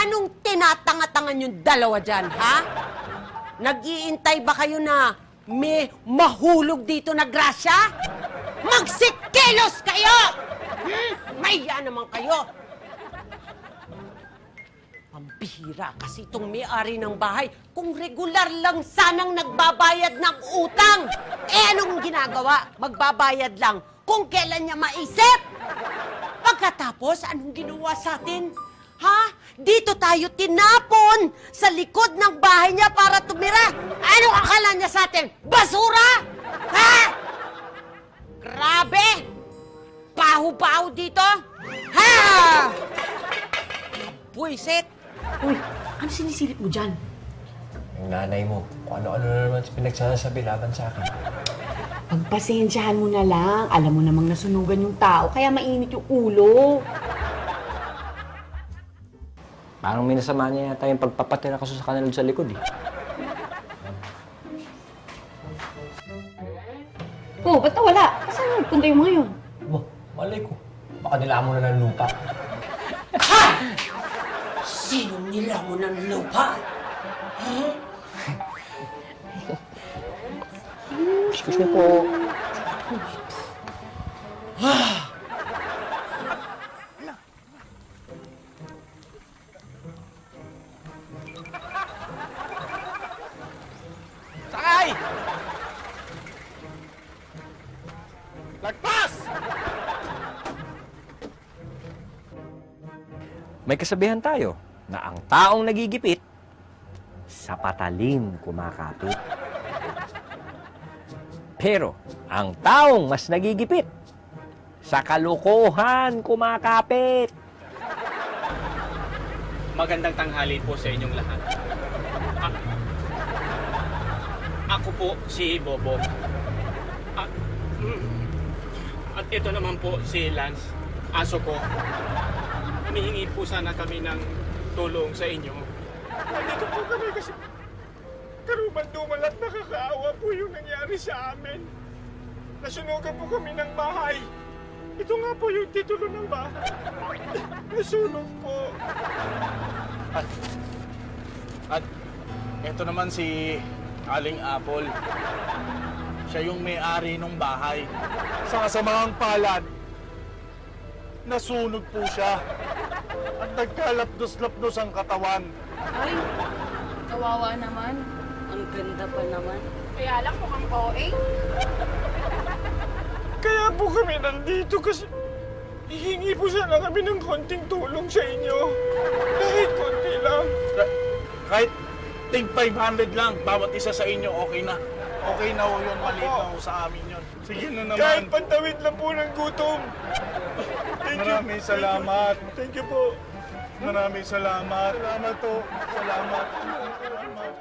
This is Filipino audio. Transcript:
Anong tinatanga-tangan yung dalawa dyan, ha? Nag-iintay ba kayo na may mahulog dito na grasya? Magsikilos kayo! Mahiya naman kayo! Pambihira kasi itong may-ari ng bahay kung regular lang sanang nagbabayad ng utang. Anong ginagawa? Magbabayad lang kung kailan niya maisip. Pagkatapos, anong ginawa sa atin? Ha? Dito tayo tinapon sa likod ng bahay niya para tumira. Anong akala niya sa atin? Basura? Ha? Grabe! Baho-baho dito? Ha? Buisit! Uy, ano sinisilip mo dyan? Yung nanay mo, kung ano-ano na naman pinagsasabi laban sa akin. Pagpasensyahan mo na lang. Alam mo namang nasunugan yung tao, kaya mainit yung ulo. Parang minasama niya yata yung pagpapatira ko sa kanila sa likod eh. Oh, ba't nawala? Saan nagpunta yung mga yun? Ba, malay ko. Baka nilamon na ng lupa. Ha? Sinong nilamon ng lupa? Ha? Excuse me po. Sakay! Lagpas! May kasabihan tayo na ang taong nagigipit, sa patalim kumakapit. Pero ang taong mas nagigipit, sa kalokohan kumakapit. Magandang tanghali po sa inyong lahat. Ako po si Bobo. At ito naman po si Lance, aso ko. Humihingi po sana kami ng tulong sa inyo. Nandito po kami kasi karuman-duman at nakakaawa po yung nangyari sa amin. Nasunugan po kami ng bahay. Ito nga po yung titulo ng bahay. Nasunog po. At ito naman si Aling Apple. Siya yung may-ari ng bahay. Sa kasamahang palad, nasunog po siya. At nagkalapdos-lapdos ang katawan. Ay, kawawa naman. Ang ganda pa naman. Kaya lang mukhang OA. Kaya po kami nandito kasi hihingi po sana kami ng konting tulong sa inyo. Kahit konti lang. Kahit tig 500 lang, bawat isa sa inyo, okay na. Okay na ho yun, maliit na ho sa amin yun. Sige na naman. Kahit pantawid lang po ng gutom. Maraming salamat. Thank you po. Maraming salamat. Salamat po. Salamat. Salamat.